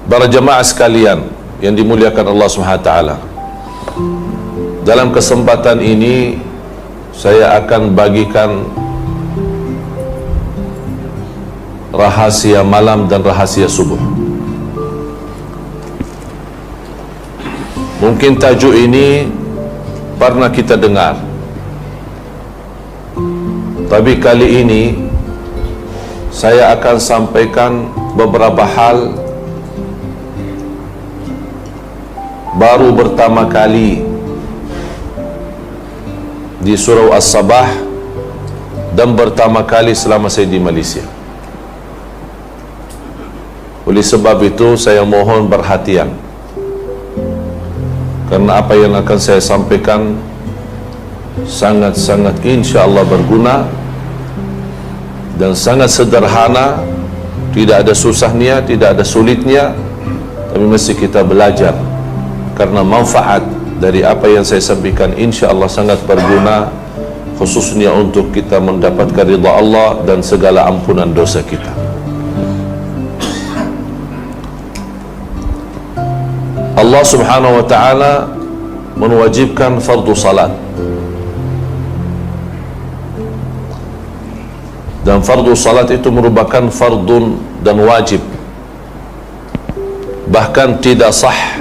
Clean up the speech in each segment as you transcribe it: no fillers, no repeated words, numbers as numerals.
Para jemaah sekalian yang dimuliakan Allah SWT, dalam kesempatan ini saya akan bagikan rahasia malam dan rahasia subuh. Mungkin tajuk ini pernah kita dengar, tapi kali ini saya akan sampaikan beberapa hal baru pertama kali di surau As-Sabah dan pertama kali selama saya di Malaysia. Oleh sebab itu saya mohon perhatian, karena apa yang akan saya sampaikan sangat-sangat insya-Allah berguna dan sangat sederhana, tidak ada susahnya, tidak ada sulitnya, tapi mesti kita belajar, karena manfaat dari apa yang saya sampaikan insya-Allah sangat berguna, khususnya untuk kita mendapatkan ridha Allah dan segala ampunan dosa kita. Allah Subhanahu wa ta'ala mewajibkan fardu salat, dan fardu salat itu merupakan fardun dan wajib. Bahkan tidak sah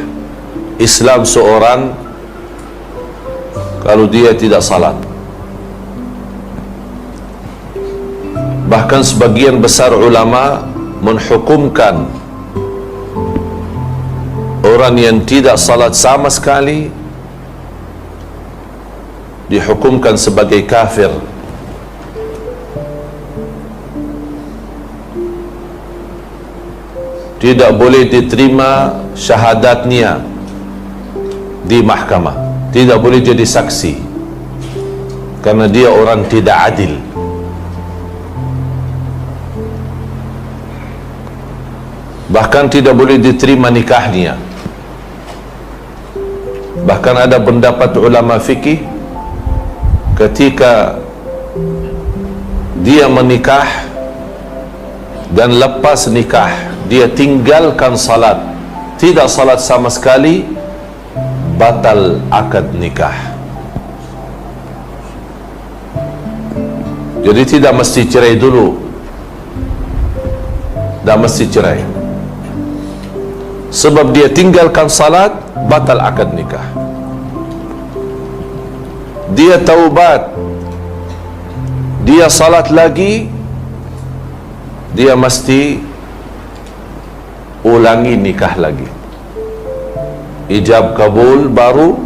Islam seorang kalau dia tidak salat. Bahkan sebagian besar ulama menghukumkan orang yang tidak salat sama sekali dihukumkan sebagai kafir. Tidak boleh diterima syahadatnya di mahkamah, tidak boleh jadi saksi, karena dia orang tidak adil. Bahkan tidak boleh diterima nikahnya. Bahkan ada pendapat ulama fikih, ketika dia menikah dan lepas nikah dia tinggalkan salat, tidak salat sama sekali, batal akad nikah. Jadi tidak mesti cerai dulu, tidak mesti cerai. Sebab dia tinggalkan salat, batal akad nikah. Dia taubat, dia salat lagi, dia mesti ulangi nikah lagi. Ijab kabul baru,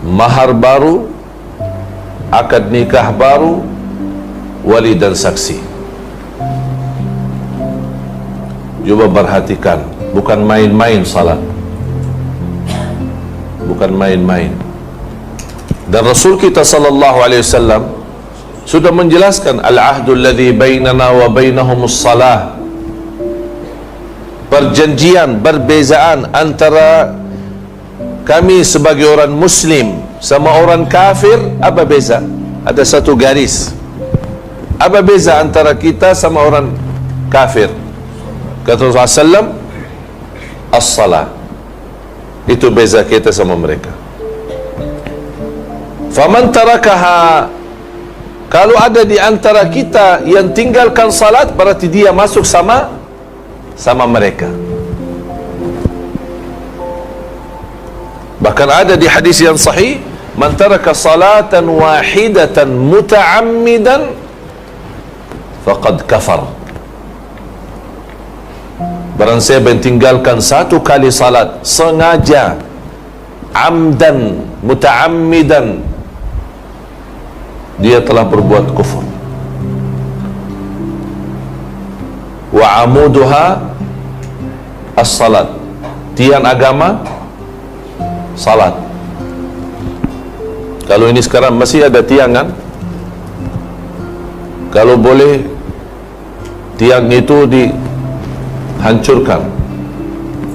mahar baru, akad nikah baru, wali dan saksi. Cuba perhatikan, bukan main-main salat, bukan main-main. Dan Rasul kita sallallahu alaihi wasallam sudah menjelaskan, al-ahdu alladhi bainana wa bainahumus salah. Perjanjian, perbezaan antara kami sebagai orang muslim sama orang kafir, apa beza? Ada satu garis. Apa beza antara kita sama orang kafir? Kata Rasulullah SAW, as-salah. Itu beza kita sama mereka. Faman tarakaha, kalau ada di antara kita yang tinggalkan salat, berarti dia masuk sama mereka. Bahkan ada di hadis yang sahih, man taraka salatan wahidatan muta'ammidan faqad kafar. Barang siapa yang tinggalkan satu kali salat sengaja, amdan, muta'ammidan, dia telah berbuat kufur. Wa amuduha as-salat, tiang agama salat. Kalau ini sekarang masih ada tiang kan? Kalau boleh tiang itu dihancurkan,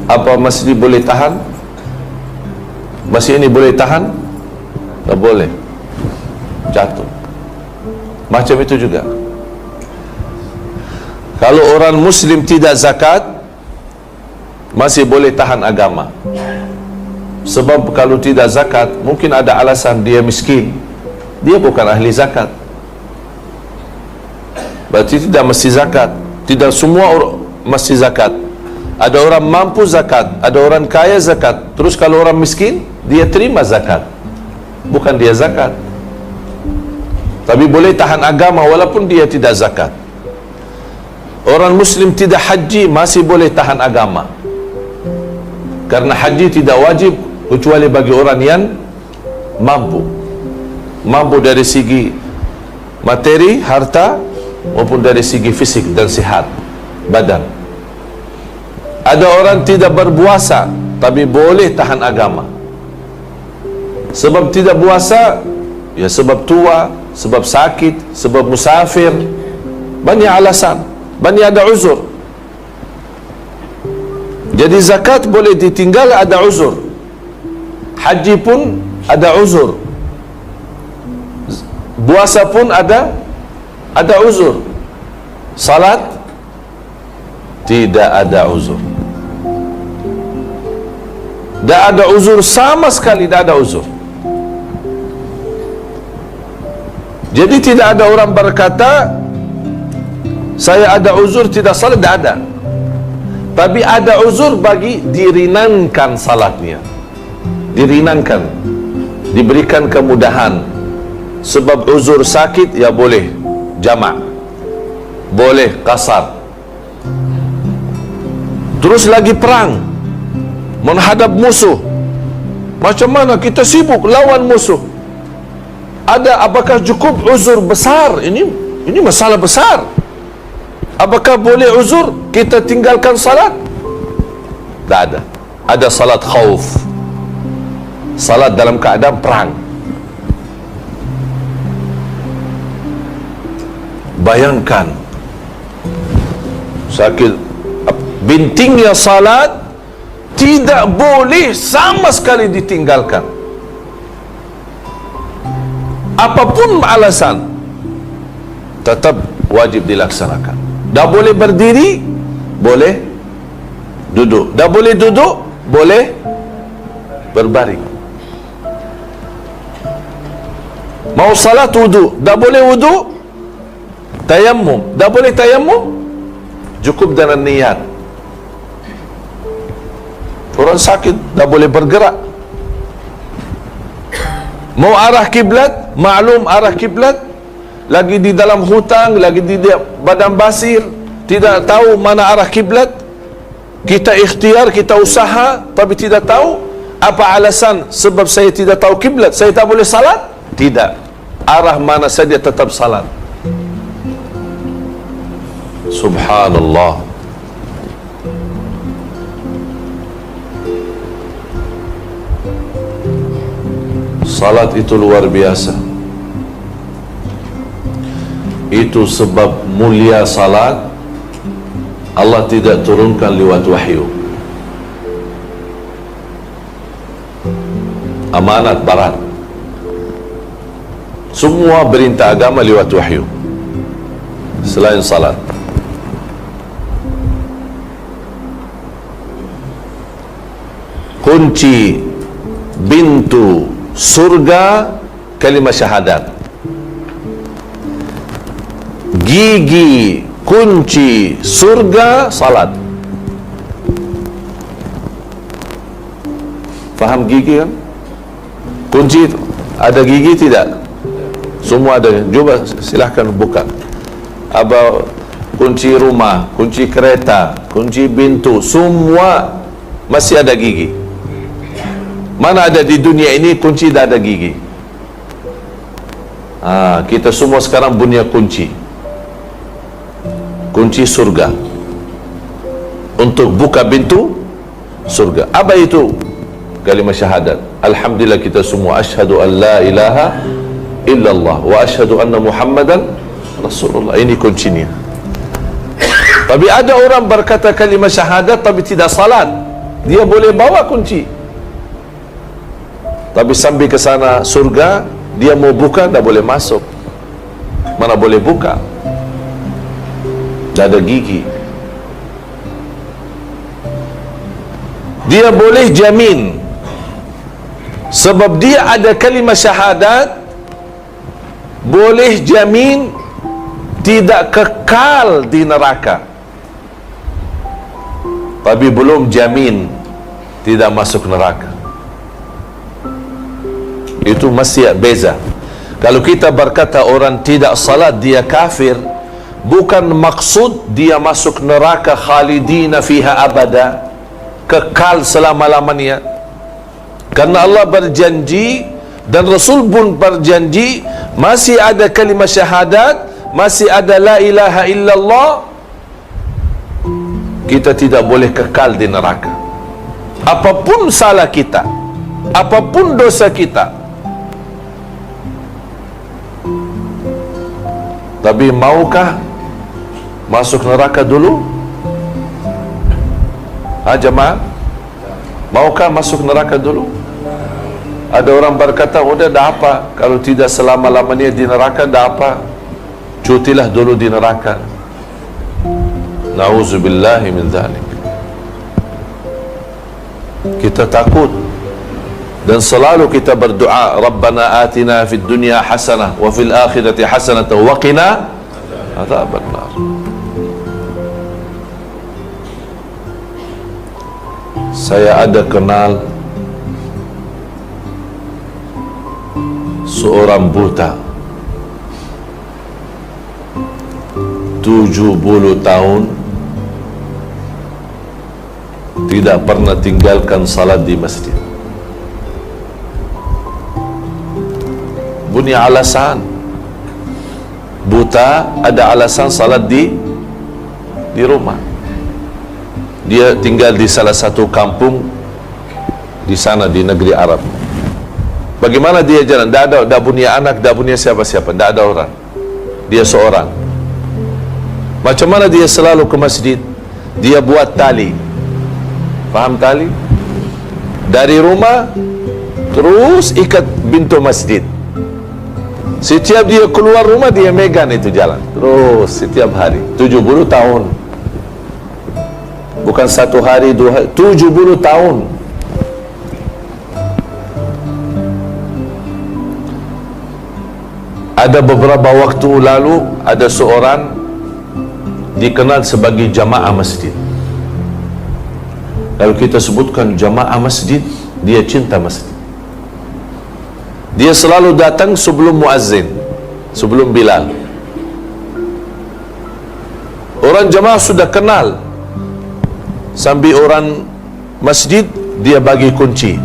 apa masih boleh tahan? Masih ini boleh tahan? Tak boleh, jatuh. Macam itu juga kalau orang muslim tidak zakat, masih boleh tahan agama. Sebab kalau tidak zakat, mungkin ada alasan dia miskin, dia bukan ahli zakat, berarti tidak mesti zakat. Tidak semua orang mesti zakat. Ada orang mampu zakat, ada orang kaya zakat. Terus kalau orang miskin, dia terima zakat, bukan dia zakat. Tapi boleh tahan agama walaupun dia tidak zakat. Orang muslim tidak haji masih boleh tahan agama, karena haji tidak wajib kecuali bagi orang yang mampu dari segi materi, harta, maupun dari segi fisik dan sihat badan. Ada orang tidak berpuasa tapi boleh tahan agama. Sebab tidak puasa, ya sebab tua, sebab sakit, sebab musafir, banyak alasan, banyak ada uzur. Jadi zakat boleh ditinggal, ada uzur. Haji pun ada uzur, puasa pun ada uzur. Salat tidak ada uzur. Tak ada uzur sama sekali, tak ada uzur. Jadi tidak ada orang berkata saya ada uzur tidak salat, tak ada. Tapi ada uzur bagi diringankan salatnya, diringankan, diberikan kemudahan. Sebab uzur sakit, ya boleh jamak, boleh qasar. Terus lagi perang, menghadap musuh, macam mana kita sibuk lawan musuh, ada apakah cukup uzur besar? Ini masalah besar. Apakah boleh uzur kita tinggalkan salat? Tak ada. Ada salat khauf, salat dalam keadaan perang. Bayangkan sakit, bintingnya salat tidak boleh sama sekali ditinggalkan, apapun alasan tetap wajib dilaksanakan. Dah boleh berdiri, boleh duduk. Dah boleh duduk, boleh berbaring. Mau salat wudu, dah boleh wudu, tayammum, dah boleh tayammum, cukup dengan niat. Orang sakit dah boleh bergerak. Mau arah kiblat, maklum arah kiblat, lagi di dalam hutang, lagi di padang pasir, tidak tahu mana arah kiblat, kita ikhtiar, kita usaha, tapi tidak tahu. Apa alasan? Sebab saya tidak tahu kiblat, saya tak boleh salat? Tidak, arah mana saja tetap salat. Subhanallah. Salat itu luar biasa. Itu sebab mulia salat, Allah tidak turunkan lewat wahyu. Amanat barat. Semua perintah agama lewat wahyu selain salat. Kunci pintu surga kalimah syahadat. Gigi kunci surga salat. Faham gigi kan? Kunci itu ada gigi tidak? Semua ada. Coba silahkan buka. Apa kunci rumah, kunci kereta, kunci pintu, semua masih ada gigi. Mana ada di dunia ini kunci dah ada gigi? Kita semua sekarang punya kunci, kunci surga, untuk buka pintu surga. Apa itu? Kalimah syahadat. Alhamdulillah kita semua asyhadu an la ilaha illallah wa asyhadu anna Muhammadan Rasulullah. Ini kuncinya. Tapi ada orang berkata kalimah syahadat tapi tidak salat. Dia boleh bawa kunci, tapi sampai ke sana surga, dia mau buka, tak boleh masuk. Mana boleh buka? Tak ada gigi. dia boleh jamin, sebab dia ada kalimah syahadat, boleh jamin tidak kekal di neraka, tapi belum jamin tidak masuk neraka. Itu masih beza. Kalau kita berkata orang tidak salat dia kafir, bukan maksud dia masuk neraka khalidina fiha abada, kekal selama-lamanya. Karena Allah berjanji dan Rasul pun berjanji, masih ada kalimah syahadat, masih ada la ilaha illallah, kita tidak boleh kekal di neraka. Apapun salah kita, apapun dosa kita, tapi maukah masuk neraka dulu? Jemaah, maukah masuk neraka dulu? Ada orang berkata, udah dah apa, kalau tidak selama-lamanya di neraka dah apa, cutilah dulu di neraka. Na'udzubillahi min dzalik. Kita takut dan selalu kita berdoa, Rabbana atina fid dunya hasanah wa fil akhirati hasanah wa qina adzabannar. Saya ada kenal seorang buta 70 tahun tidak pernah tinggalkan salat di masjid. Punya alasan, buta ada alasan salat di rumah. Dia tinggal di salah satu kampung di sana di negeri Arab. Bagaimana dia jalan? Tak punya anak, tak punya siapa-siapa, tak ada orang. Dia seorang. Macam mana dia selalu ke masjid? Dia buat tali. Faham tali? Dari rumah terus ikat pintu masjid. Setiap dia keluar rumah dia megang itu jalan terus setiap hari. 70 tahun. Bukan satu hari, 2 hari, 70 tahun. Ada beberapa waktu lalu ada seorang dikenal sebagai jamaah masjid. Kalau kita sebutkan jamaah masjid, dia cinta masjid. Dia selalu datang sebelum muazzin, sebelum Bilal. Orang jamaah sudah kenal. Sambil orang masjid dia bagi kunci.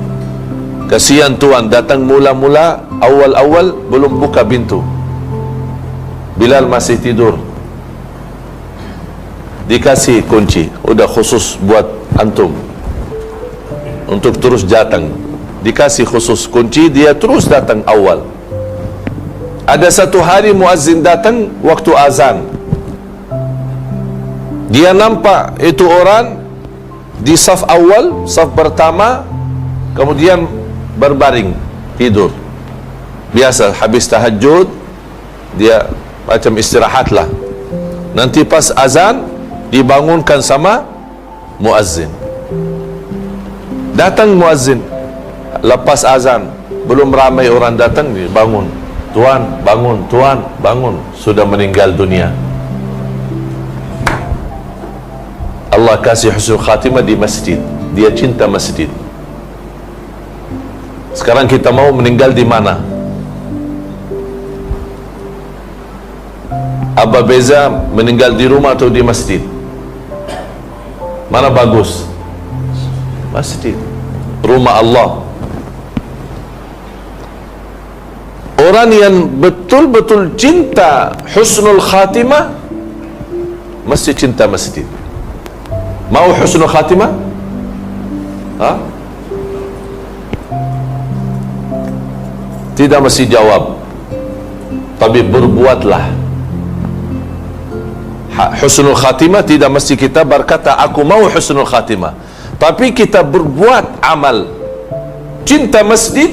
Kasihan tuan datang mula-mula, awal-awal belum buka pintu. Bilal masih tidur. Dikasih kunci, udah khusus buat antum untuk terus datang. Dikasih khusus kunci, dia terus datang awal. Ada satu hari muazzin datang waktu azan. Dia nampak itu orang di saf awal, saf pertama, kemudian berbaring tidur. Biasa habis tahajud dia macam istirahatlah. Nanti pas azan dibangunkan sama muazzin. Datang muazzin lepas azan, belum ramai orang datang, bangun. Tuan, bangun, tuan, bangun. Sudah meninggal dunia. Allah kasih husnul khatimah di masjid. Dia cinta masjid. Sekarang kita mau meninggal di mana? Apa beza meninggal di rumah atau di masjid? Mana bagus? Masjid, rumah Allah. Orang yang betul-betul cinta husnul khatimah mesti cinta masjid. Mau husnul khatimah? Tidak mesti jawab, tapi berbuatlah. Husnul khatimah tidak mesti kita berkata aku mau husnul khatimah, tapi kita berbuat amal. Cinta masjid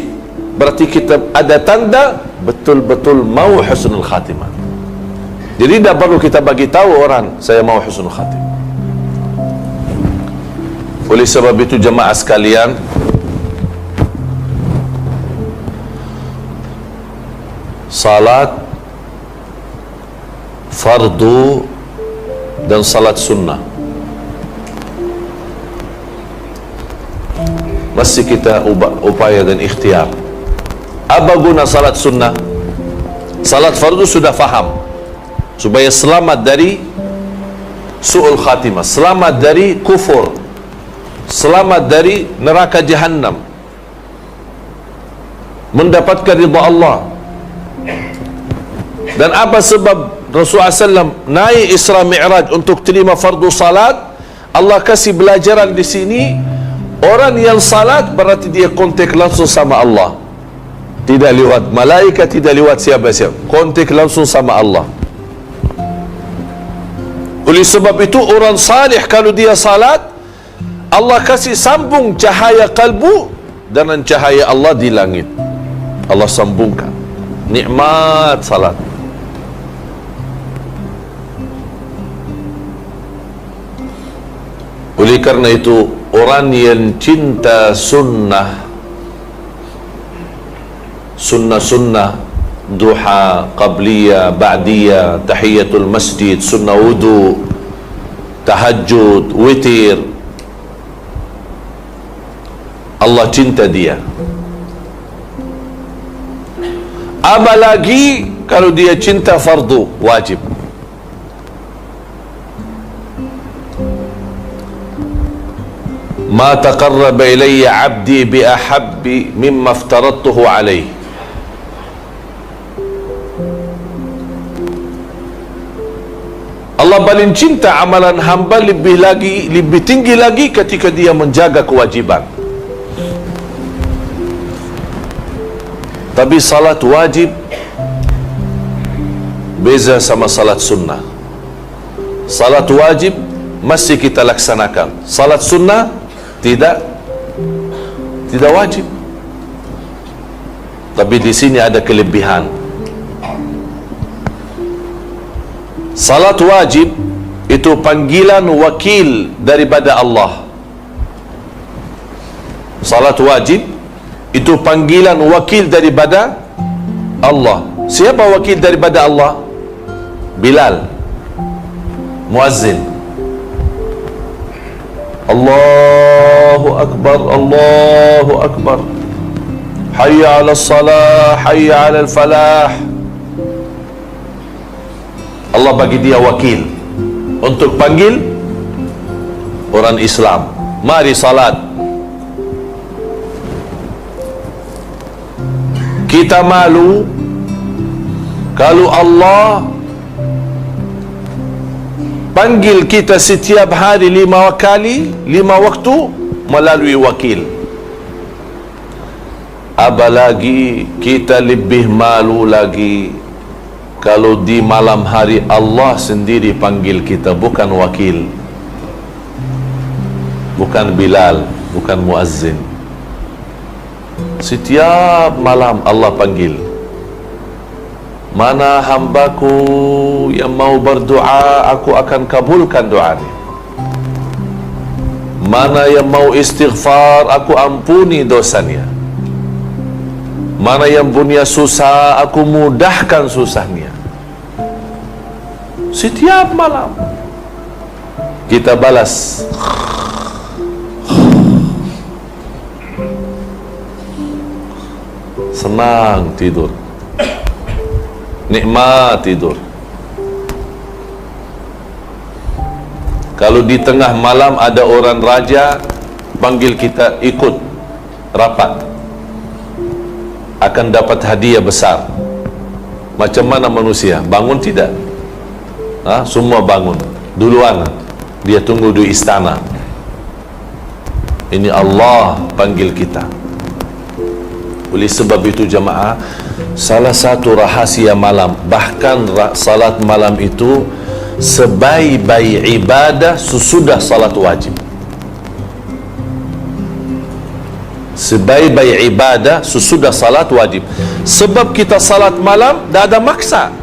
berarti kita ada tanda betul-betul mau husnul khatimah. Jadi tidak perlu kita bagi tahu orang saya mau husnul khatimah. Oleh sebab itu jemaah sekalian, salat fardu dan salat sunnah masih kita upaya dan ikhtiar. Apa guna salat sunnah? Salat fardu sudah faham, supaya selamat dari su'ul khatimah, selamat dari kufur, selamat dari neraka jahannam, mendapatkan ridha Allah. Dan apa sebab Rasulullah SAW naik Isra Mi'raj untuk terima fardu salat? Allah kasih belajaran di sini, orang yang salat berarti dia kontak langsung sama Allah, tidak lewat malaikat, tidak lewat siapa-siapa, kontak langsung sama Allah. Oleh sebab itu orang salih kalau dia salat, Allah kasih sambung cahaya kalbu dengan cahaya Allah di langit. Allah sambungkan nikmat salat. Oleh karena itu orang yang cinta sunnah duha, qabliyah, ba'diyah, tahiyatul masjid, sunnah wudu, tahajud, witir, Allah cinta dia. Apalagi kalau dia cinta fardu wajib. Ma taqarraba ilayya 'abdi bi ahabbi mimma aftaradtuhu alayhi. Allah paling cinta amalan hamba lebih tinggi lagi ketika dia menjaga kewajiban. Tapi salat wajib beza sama salat sunnah. Salat wajib masih kita laksanakan, salat sunnah tidak wajib. Tapi di sini ada kelebihan. Salat wajib itu panggilan wakil daripada Allah. Salat wajib itu panggilan wakil daripada Allah. Siapa wakil daripada Allah? Bilal, muazzin. Allahu Akbar, Allahu Akbar, hayya ala salah, hayya ala falah. Allah bagi dia wakil untuk panggil orang Islam, mari salat. Kita malu kalau Allah panggil kita setiap hari 5 kali, 5 waktu melalui wakil. Apalagi kita lebih malu lagi kalau di malam hari Allah sendiri panggil kita, bukan wakil, bukan Bilal, bukan muazzin. Setiap malam Allah panggil, mana hambaku yang mau berdoa, aku akan kabulkan doanya. Mana yang mau istighfar, aku ampuni dosanya. Mana yang punya susah, aku mudahkan susahnya. Setiap malam kita balas. Senang tidur, nikmat tidur. Kalau di tengah malam ada orang raja panggil kita ikut rapat, akan dapat hadiah besar. Macam mana manusia? Bangun tidak? Semua bangun duluan, dia tunggu di istana. Ini Allah panggil kita. Oleh sebab itu jemaah, salah satu rahasia malam, bahkan salat malam itu sebaik-baik ibadah sesudah salat wajib. Sebaik-baik ibadah sesudah salat wajib. Sebab kita salat malam dah ada maksa,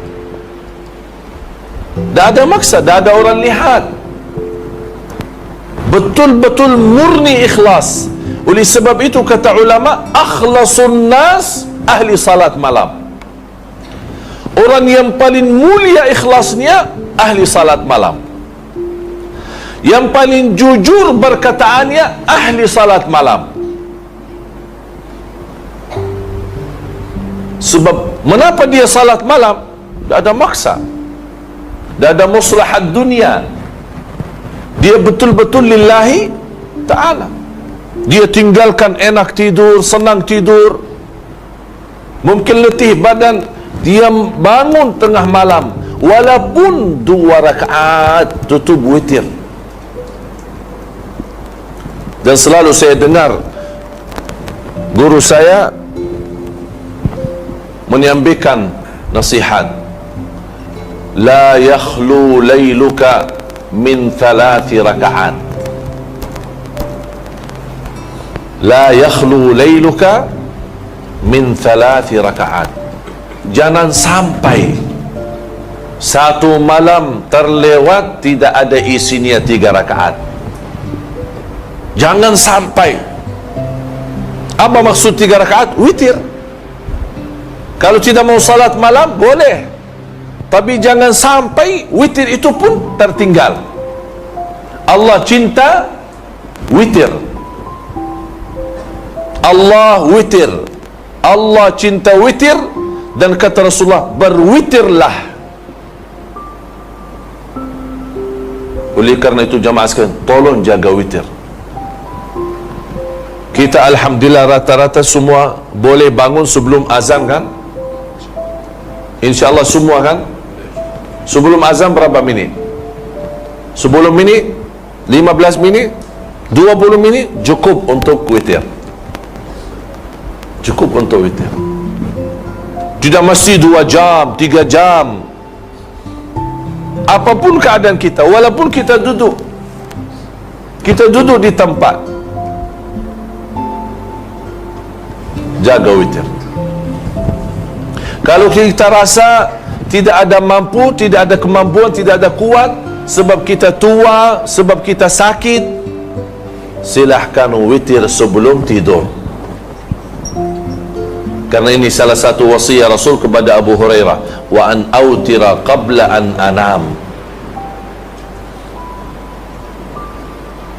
dah ada orang lihat. betul-betul murni ikhlas. Oleh sebab itu kata ulama, akhlasun nas ahli salat malam. Orang yang paling mulia ikhlasnya ahli salat malam. Yang paling jujur berkataannya ahli salat malam. Sebab kenapa dia salat malam? Tak ada maksa, tak ada maslahat dunia. Dia betul-betul lillahi ta'ala. Dia tinggalkan enak tidur, senang tidur, mungkin letih badan, dia bangun tengah malam, walaupun 2 rakaat tutup witir. Dan selalu saya dengar guru saya menyampaikan nasihat, la yakhlu layluka min 3 rakaat. La yakhlu layluka min 3 rakaat. Jangan sampai satu malam terlewat tidak ada isinya 3 rakaat. Jangan sampai. Apa maksud 3 rakaat? Witir. Kalau tidak mau salat malam boleh, tapi jangan sampai witir itu pun tertinggal. Allah cinta witir. Allah witir. Allah cinta witir. Dan kata Rasulullah, berwitirlah. Oleh karena itu jamaah sekalian, tolong jaga witir. Kita alhamdulillah rata-rata semua boleh bangun sebelum azan kan? InsyaAllah semua kan? Sebelum azan berapa minit? 10 minit? 15 minit? 20 minit? Cukup untuk witir. Cukup untuk witir. Tidak mesti 2 jam, 3 jam. Apapun keadaan kita, walaupun kita duduk di tempat, jaga witir. Kalau kita rasa tidak ada mampu, tidak ada kemampuan, tidak ada kuat, sebab kita tua, sebab kita sakit, silahkan witir sebelum tidur. Karena ini salah satu wasiat Rasul kepada Abu Hurairah, wa an autira qabla an anam.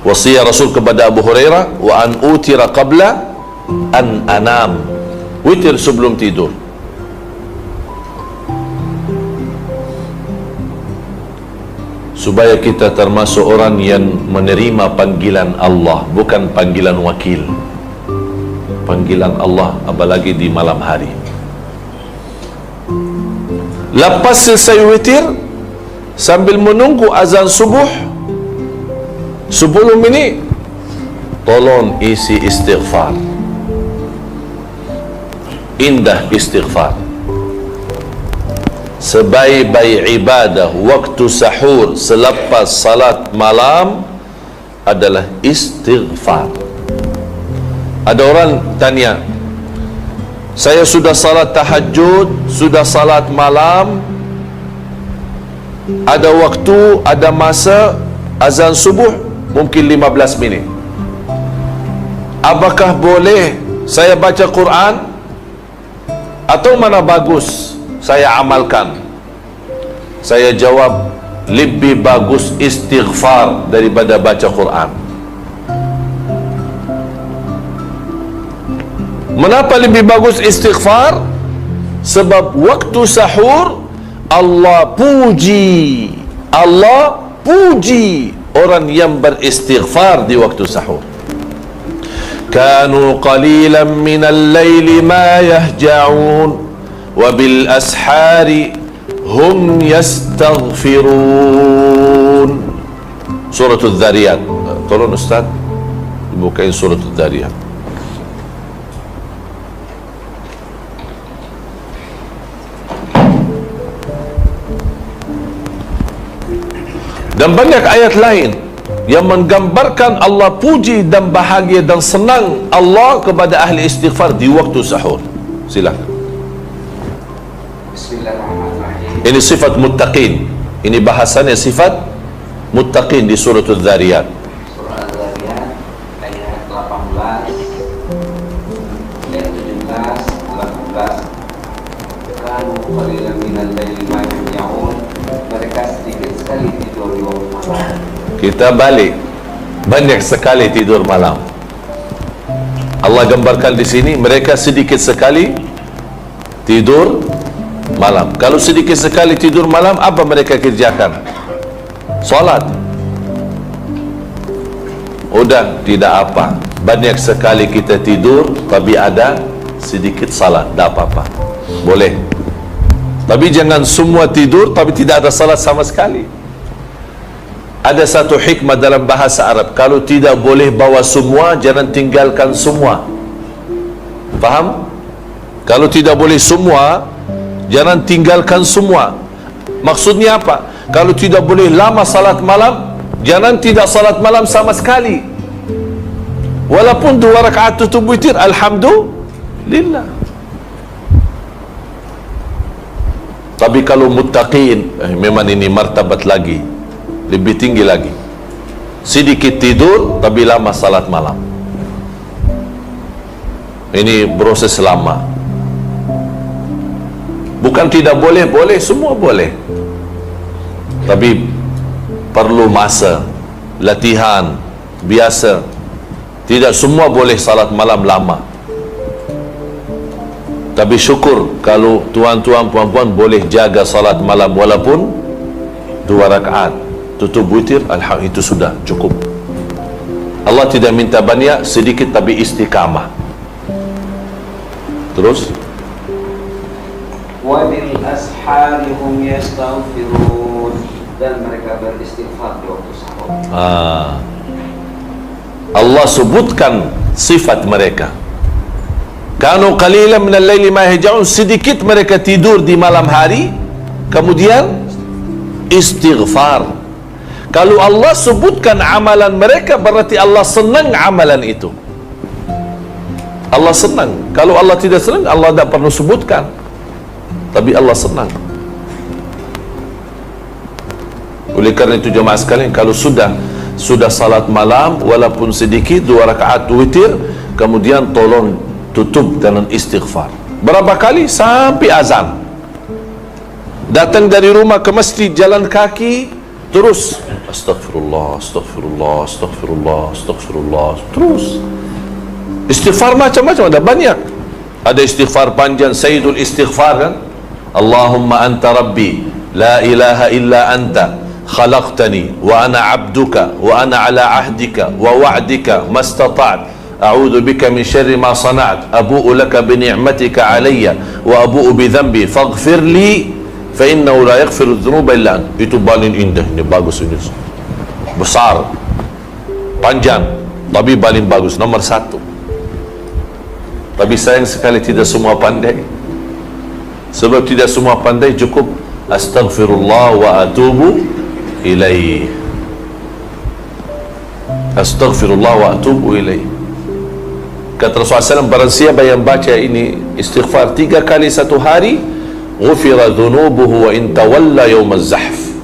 Wasiat Rasul kepada Abu Hurairah, wa an utira qabla an anam. Witir sebelum tidur. Supaya kita termasuk orang yang menerima panggilan Allah, bukan panggilan wakil. Panggilan Allah, apalagi di malam hari. Lepas selesai witir, sambil menunggu azan subuh 10 minit, tolong isi istighfar. Indah istighfar. Sebaik-baik ibadah waktu sahur selepas salat malam adalah istighfar. Ada orang tanya, saya sudah salat tahajud, sudah salat malam, ada waktu, ada masa azan subuh mungkin 15 minit. Apakah boleh saya baca Quran atau mana bagus saya amalkan? Saya jawab, lebih bagus istighfar daripada baca Quran. Kenapa lebih bagus istighfar? Sebab waktu sahur Allah puji orang yang beristighfar di waktu sahur. Kanu qalilan minal laili ma yahja'un wa bil ashari hum yastaghfirun. Surah Al-Dhariyat. Tolong Ustaz bukain Surah Al-Dhariyat. Dan banyak ayat lain yang menggambarkan Allah puji dan bahagia dan senang Allah kepada ahli istighfar di waktu sahur. Silakan. Bismillahirrahmanirrahim. Ini sifat muttaqin. Ini bahasanya sifat muttaqin di surah Al-Dhariyat. Surah kita balik, banyak sekali tidur malam. Allah gambarkan di sini, mereka sedikit sekali tidur malam. Kalau sedikit sekali tidur malam, apa mereka kerjakan? Solat. Udah, tidak apa. Banyak sekali kita tidur, tapi ada sedikit salat, tak apa-apa, boleh. Tapi jangan semua tidur tapi tidak ada salat sama sekali. Ada satu hikmah dalam bahasa Arab, kalau tidak boleh bawa semua, jangan tinggalkan semua. Faham? Kalau tidak boleh semua, jangan tinggalkan semua. Maksudnya apa? Kalau tidak boleh lama salat malam, jangan tidak salat malam sama sekali. Walaupun 2 rakaat tutup witir, alhamdulillah. Tapi kalau muttaqin, memang ini martabat lagi, lebih tinggi lagi. Sedikit tidur tapi lama salat malam. Ini proses lama. Bukan tidak boleh, boleh, semua boleh. Tapi perlu masa, latihan, biasa. Tidak semua boleh salat malam lama. Tapi syukur kalau tuan-tuan puan-puan boleh jaga salat malam walaupun 2 rakaat tutup witir, alhamdulillah, itu sudah cukup. Allah tidak minta banyak, sedikit tapi istiqamah. Terus wa bil ashari hum yastaghfirun, dan mereka beristighfar di waktu sahur. Allah sebutkan sifat mereka. Kanu qalilan minal laili ma yahja'un, sedikit mereka tidur di malam hari, kemudian istighfar. Kalau Allah sebutkan amalan mereka, berarti Allah senang amalan itu. Allah senang. Kalau Allah tidak senang, Allah tidak perlu sebutkan. Tapi Allah senang. Oleh kerana itu jemaah sekalian, kalau sudah salat malam walaupun sedikit 2 rakaat witir, kemudian tolong tutup dengan istighfar. Berapa kali? Sampai azan. Datang dari rumah ke masjid, jalan kaki, terus astagfirullah, astagfirullah, astagfirullah, astagfirullah, terus istighfar macam-macam, ada banyak. Ada istighfar panjang, Sayyidul Istighfar kan, Allahumma anta rabbi la ilaha illa anta khalaqtani wa ana abduka wa ana ala ahdika wa wa'dika mastata'at a'udzu bika min syarri ma sana'at abu'u laka bi ni'matika alayya wa abu'u bi dhanbi faghfir li fa innahu la yaghfiru dhunuba illa ant. Itu paling indah, ini bagus, ini besar, panjang, tapi paling bagus, nomor 1. Tapi sayang sekali tidak semua pandai. Sebab tidak semua pandai, cukup astaghfirullah wa atubu ilaih, astaghfirullah wa atubu ilaih. Kata Rasulullah SAW, barang siapa yang baca ini istighfar 3 kali satu hari, ghufira dhunubuhu wa in tawalla yawm az-zahf,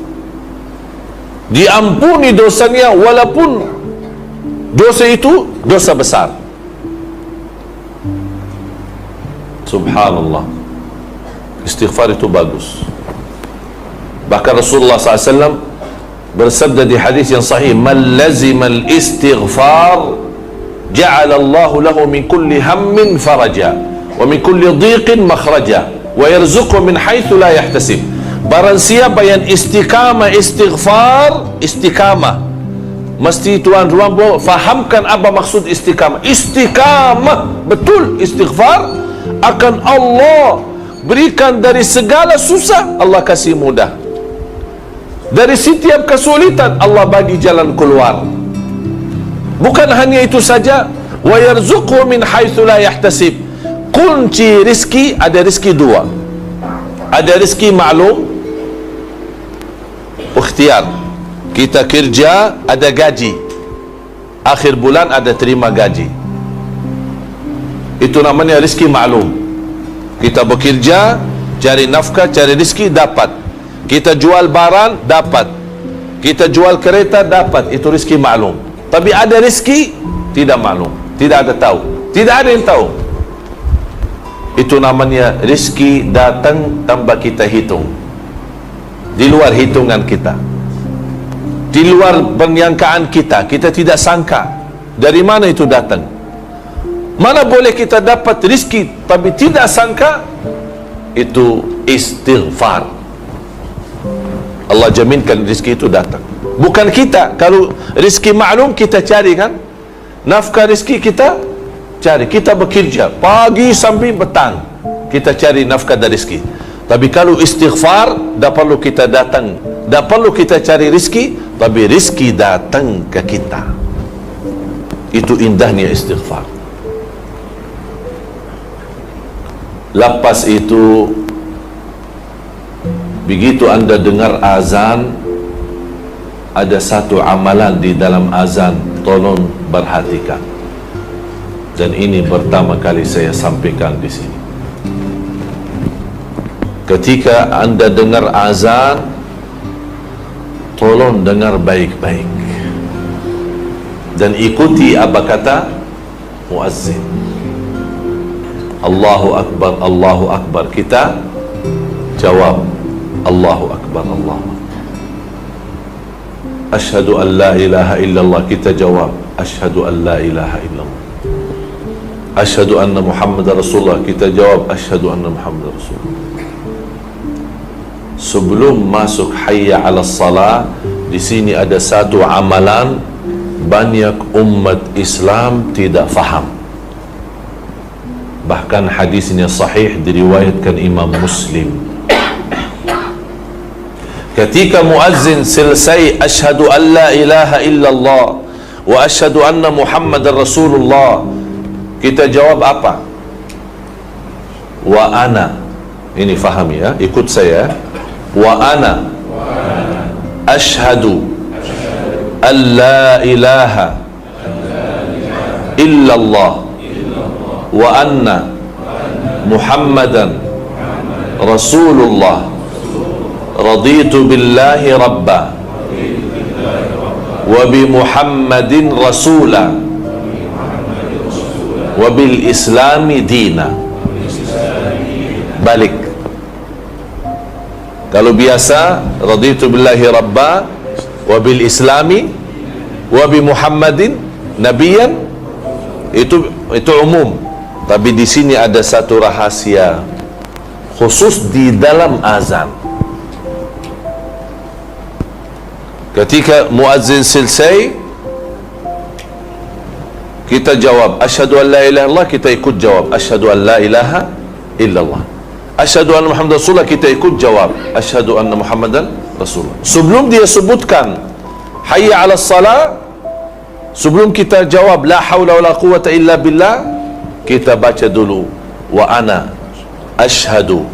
diampuni dosanya walaupun dosa itu dosa besar. Subhanallah, istighfar itu bagus. Bahkan Rasulullah SAW bersabda di hadis yang sahih, man lazima al-istighfar ja'ala Allahu lahu min kulli hammin faraja wa min kulli dhiqin makhraja wa yarzuqhu min haitsu la yahtasib. Barang siapa yang istiqamah istighfar, istiqamah mesti tuan-tuan fahamkan apa maksud istiqamah. Istiqamah betul istighfar, akan Allah berikan dari segala susah, Allah kasih mudah. Dari setiap kesulitan, Allah bagi jalan keluar. Bukan hanya itu saja, wa yarzuqhu min haitsu la yahtasib. Kunci rezeki, ada rezeki 2. Ada rezeki maklum, ikhtiar. Kita kerja, ada gaji. Akhir bulan ada terima gaji. Itu namanya rezeki maklum. Kita bekerja, cari nafkah, cari rezeki, dapat. Kita jual barang, dapat. Kita jual kereta, dapat. Itu rezeki maklum. Tapi ada rezeki tidak maklum, tidak ada tahu, tidak ada yang tahu. Itu namanya rezeki datang tanpa kita hitung, di luar hitungan kita. di luar penyangkaan kita, kita tidak sangka. Dari mana itu datang? Mana boleh kita dapat rezeki tapi tidak sangka? Itu istighfar. Allah jaminkan rezeki itu datang. Bukan kita. Kalau rezeki maklum kita cari kan, nafkah rezeki kita cari, kita bekerja pagi sampai petang, kita cari nafkah dari rezeki. Tapi kalau istighfar, tak perlu kita datang, tak perlu kita cari rezeki, tapi rezeki datang ke kita. Itu indahnya istighfar. Lepas itu, begitu anda dengar azan, ada satu amalan di dalam azan, tolong perhatikan. Dan ini pertama kali saya sampaikan di sini. Ketika anda dengar azan, tolong dengar baik-baik dan ikuti apa kata muazzin. Allahu Akbar, Allahu Akbar. Kita jawab Allahu Akbar, Allahu Akbar. Asyhadu an la ilaha illallah. Kita jawab asyhadu an la ilaha illallah. Asyhadu anna Muhammad Rasulullah. Kita jawab asyhadu anna Muhammad Rasulullah. Sebelum masuk hayya 'alas salah, di sini ada satu amalan banyak umat Islam tidak faham. Bahkan hadisnya sahih diriwayatkan Imam Muslim. Ketika muazzin selesai asyhadu an la ilaha illallah wa asyhadu anna Muhammadar Rasulullah, kita jawab apa? Wa ana. Ini fahami ya, ikut saya. Wa ana asyhadu an la ilaha illallah wa anna Muhammadan Rasulullah, raditu billahi rabba wa bi Muhammadin rasula wa bil islami dina. Balik. Kalau biasa raditu billahi rabba wa bil islami wa bi Muhammadin nabiyan, itu umum. Tapi di sini ada satu rahasia khusus di dalam azan. Ketika muazzin selesai, kita jawab asyhadu an la ilaha illallah, kita ikut jawab asyhadu an la ilaha illallah. Asyhadu anna Muhammadar Rasulullah, kita ikut jawab asyhadu anna Muhammadan Rasulullah. Sebelum dia sebutkan hayya 'alas salah, sebelum kita jawab la haula wala quwwata illa billah, kita baca dulu wa ana asyhadu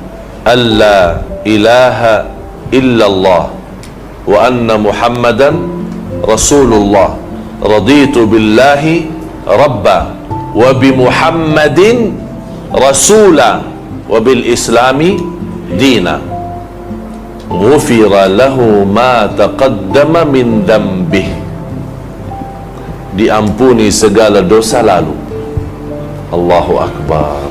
an la ilaha illallah wa anna Muhammadan Rasulullah, raditu billahi rabba wa bi Muhammadin rasula wa bil islami dina, ghufira lahu ma taqaddama min dhanbih, diampuni segala dosa lalu. Allahu Akbar.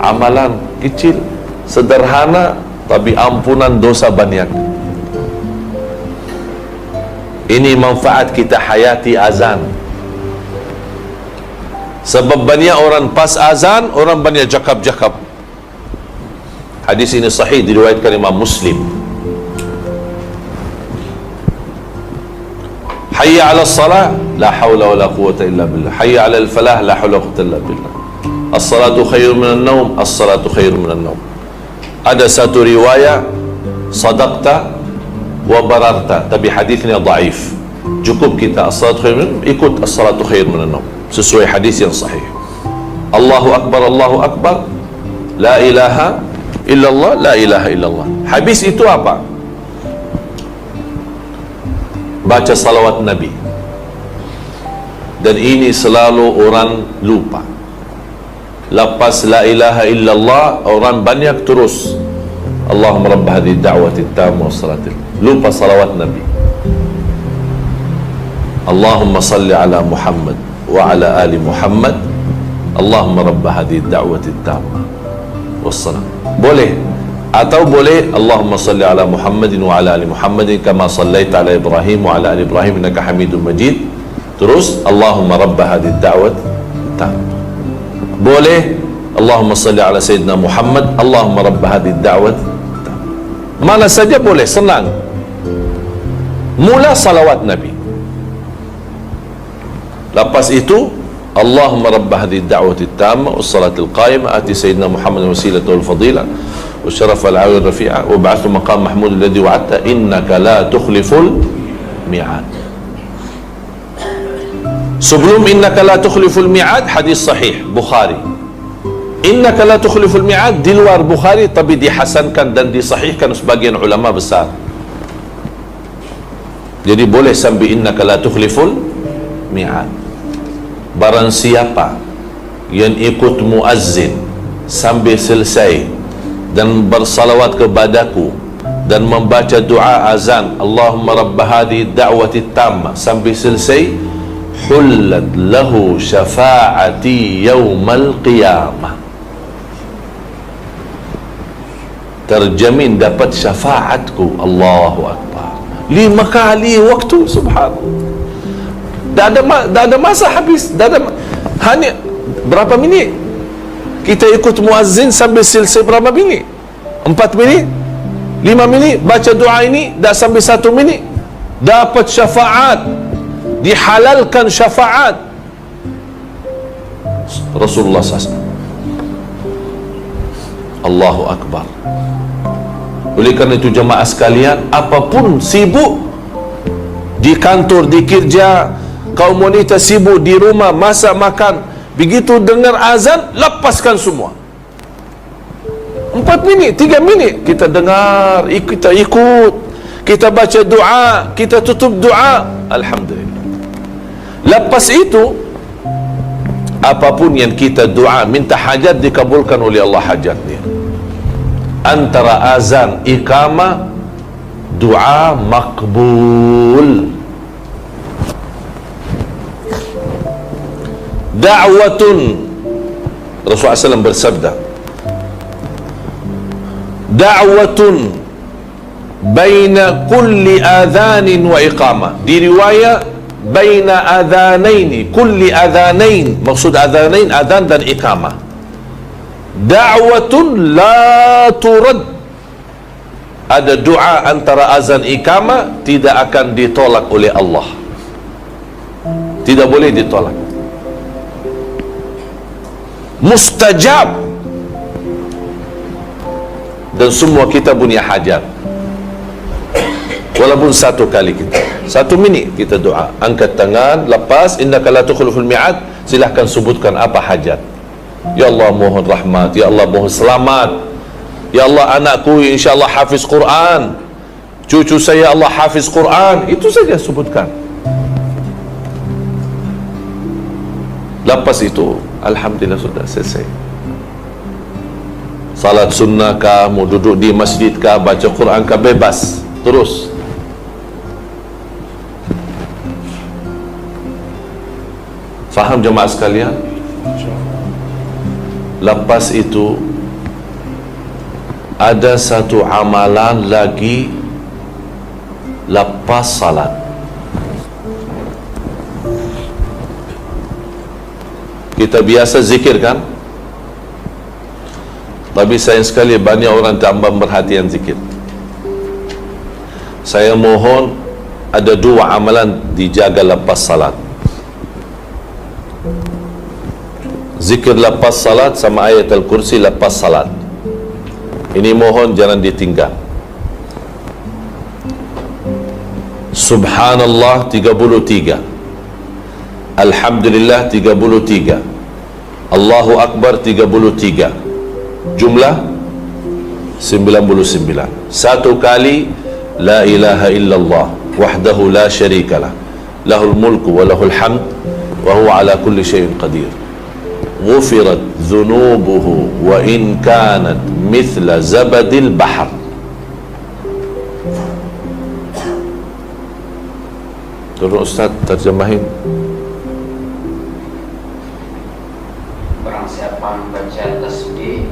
Amalan kecil, sederhana, tapi ampunan dosa banyak. Ini manfaat kita hayati azan. Sebab banyak orang pas azan, orang banyak jakab-jakab. Hadis ini sahih diriwayatkan Imam Muslim. Hayya 'alas salah, la haula wala quwwata illa billah. Hayya 'alal falah, la haula wala quwwata illa billah. As-salatu khairun minan naum, as-salatu khairun minan naum. Ada satu riwayat sadaqta wa bararta, tapi hadisnya dhaif. Cukup kita as-salatu khairun, ikut as-salatu khairun minan naum, sesuai hadis yang sahih. Allahu Akbar, Allahu Akbar, la ilaha illallah, la ilaha illallah. Habis itu apa? Baca salawat Nabi. Dan ini selalu orang lupa. Lepas la ilaha illallah, orang banyak terus Allahumma rabb hadhihi da'wati tamma wassalatil, lupa salawat Nabi. Allahumma salli ala Muhammad wa ala ali Muhammad, Allahumma rabb hadhihi da'wati tamma wassalam. Boleh Atau boleh Allahumma salli ala Muhammadin wa ala ali Muhammadin kama sallaita ala Ibrahim wa ala ali Ibrahim innaka Hamidum Majid. Terus Allahumma rabba hadhihi ad-da'wat tam. Boleh Allahumma salli ala Sayyidina Muhammad Allahumma rabba hadhihi ad-da'wat tam. Mana saja boleh, senang. Mula salawat Nabi. Lepas itu Allahumma rabba hadhihi ad-da'wati at-tamma was-salatil qa'imah ati Sayyidina Muhammad wasilatahu al-fadilah والشرف العالي الرفيع وابعثه مقام محمود الذي وعدته إنك لا تخلف الميعاد. Sebelum innaka la tukhliful mi'ad, hadis sahih Bukhari. Innaka la tukhliful mi'ad di luar Bukhari tapi dihasankan dan disahihkan sebagian ulama besar. Jadi boleh sambil innaka la tukhliful mi'ad. Barang siapa yang ikut muazzin sambil selesai dan bersalawat kepadaku dan membaca doa azan Allahumma rabba hadhihi da'wati tamma sampai selesai, hullat lahu syafa'ati yaumal qiyamah, terjamin dapat syafaatku. Allahu Akbar. 5 kali waktu, subhanallah. Dah ada masa habis, hanya berapa minit kita ikut muazzin sambil selesai, berapa minit? 4 minit? 5 minit? Baca doa ini dah sampai 1 minit, dapat syafaat, dihalalkan syafaat Rasulullah SAW. Allahu Akbar. Oleh kerana itu jemaah sekalian, apapun sibuk di kantor, di kerja, kaum wanita sibuk di rumah masak makan, begitu dengar azan lepaskan semua. 4 minit, 3 minit kita dengar, kita ikut, kita baca doa, kita tutup doa, alhamdulillah. Lepas itu apapun yang kita doa minta hajat dikabulkan oleh Allah hajatnya. Antara azan iqamah doa makbul. Da'watun, Rasulullah SAW bersabda, da'watun baina kulli adhanin wa iqamah. Di riwayat baina adhanaini, kulli adhanain, maksud adhanain adhan dan iqamah. Da'watun la turad, ada doa antara azan iqamah tidak akan ditolak oleh Allah, tidak boleh ditolak, mustajab. Dan semua kita punya hajat, walaupun 1 kali kita 1 minit kita doa, angkat tangan, lepas innaka la tukhliful mi'ad, silahkan sebutkan apa hajat. Ya Allah mohon rahmat, ya Allah mohon selamat, ya Allah anakku insyaAllah hafiz Quran, cucu saya Allah hafiz Quran, itu saja sebutkan. Lepas itu alhamdulillah sudah selesai. Salat sunnah kah, mau duduk di masjid kah, baca Quran kah, bebas terus. Faham jemaah sekalian? Lepas itu ada satu amalan lagi lepas salat. Kita biasa zikir kan? Tapi sayang sekali banyak orang tambah perhatian zikir. Saya mohon ada 2 amalan dijaga lepas salat. Zikir lepas salat sama ayat al-kursi lepas salat. Ini mohon jangan ditinggal. Subhanallah 33, Alhamdulillah 33, Allahu Akbar 33, jumlah 99. 1 kali la ilaha illallah wahdahu la syarikalah, lahul mulku wa lahul hamd wa huwa ala kulli syai'in qadir. Ghufirat dhunubuhu wa in kanat mithla zabadil bahar. Tolong Ustaz terjemahin. Barang siapa membaca tasbih,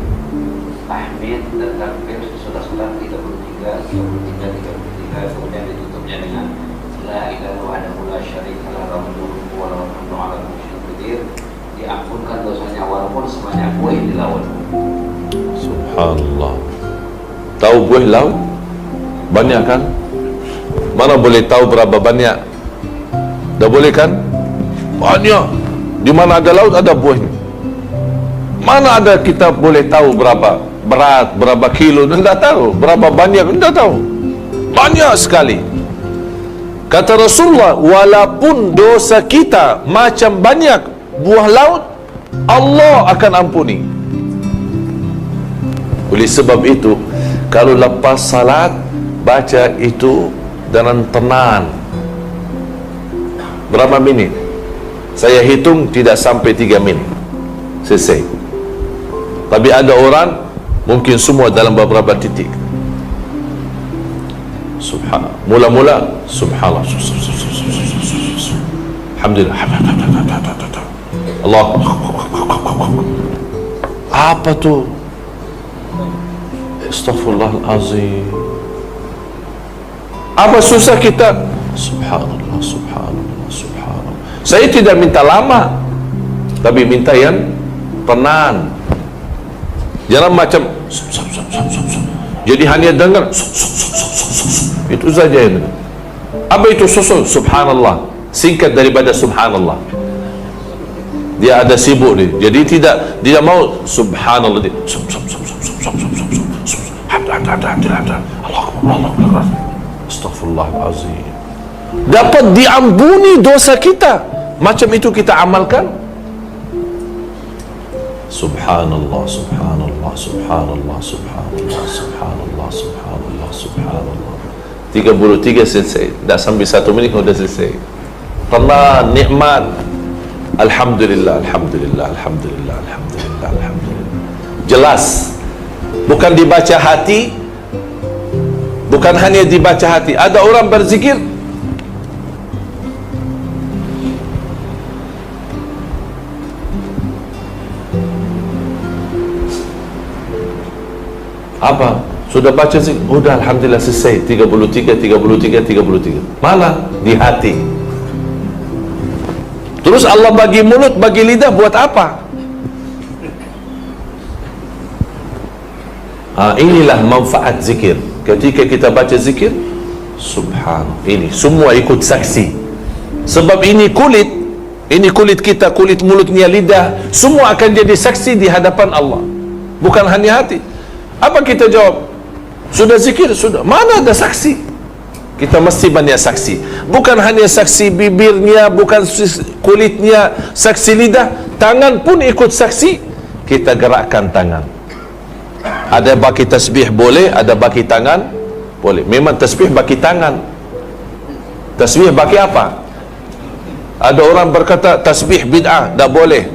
tahmid dan takbir surah 9, 33, 33, kemudian ditutupnya dengan la ilaha wahdahu la syarika lahu lahul mulku wa lahul hamdu ala kulli syai'in qadir. Diampunkan dosanya walaupun sebanyak buih di laut. Subhanallah. Tahu buih laut? Banyak kan? Mana boleh tahu berapa banyak? Dah boleh kan? Banyak. Di mana ada laut ada buihnya. Mana ada kita boleh tahu berapa berat, berapa kilo? Tidak tahu. Berapa banyak? Tidak tahu. Banyak sekali. Kata Rasulullah, walaupun dosa kita macam banyak buah laut, Allah akan ampuni. Oleh sebab itu, kalau lepas salat baca itu dengan tenang. Berapa minit? Saya hitung tidak sampai 3 minit selesai. Tapi ada orang mungkin semua dalam beberapa titik. Subhanallah. Mula-mula subhanallah. Alhamdulillah. Allah. Apa tu? Astaghfirullahalazim. Apa susah kita? Subhanallah, subhanallah, subhanallah. Saya tidak minta lama, tapi minta yang tenang. Jangan macam jadi hanya dengar itu saja yang. Apa itu susul? Subhanallah. Singkat daripada subhanallah. Dia ada sibuk ni. Jadi tidak mau subhanallah. Astaghfirullahalazim. Dapat diampuni dosa kita. Macam itu kita amalkan. Subhanallah, subhanallah, subhanallah, subhanallah, subhanallah, subhanallah, subhanallah. 33 selesai. Dah sampai 1 minit sudah selesai. Tenang, nikmat. Alhamdulillah, alhamdulillah, alhamdulillah, alhamdulillah, alhamdulillah. Jelas. Bukan dibaca hati. Bukan hanya dibaca hati. Ada orang berzikir apa? Sudah baca sih? Udah alhamdulillah selesai. 33, 33, 33. Mana? Di hati. Terus Allah bagi mulut, bagi lidah buat apa? Inilah manfaat zikir. Ketika kita baca zikir, subhanallah, ini semua ikut saksi. Sebab ini kulit kita, kulit mulutnya, lidah, semua akan jadi saksi di hadapan Allah. Bukan hanya hati. Apa kita jawab? Sudah zikir? Sudah. Mana ada saksi? Kita mesti banyak saksi. Bukan hanya saksi bibirnya, bukan kulitnya, saksi lidah. Tangan pun ikut saksi. Kita gerakkan tangan. Ada bagi tasbih boleh, ada bagi tangan boleh. Memang tasbih bagi tangan. Tasbih bagi apa? Ada orang berkata tasbih bid'ah, tak boleh.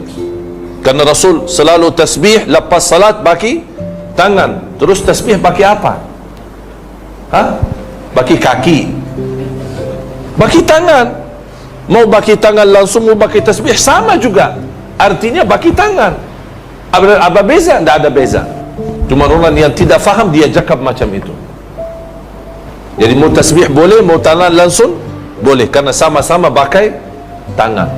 Kerana Rasul selalu tasbih lepas salat bagi tangan. Terus tasbih bagi apa? Bagi kaki, bagi tangan. Mau bagi tangan langsung, mau bagi tasbih sama juga. Artinya bagi tangan. Apa beza? Tak ada beza. Cuma orang yang tidak faham dia cakap macam itu. Jadi mau tasbih boleh, mau tangan langsung boleh, karena sama-sama pakai tangan.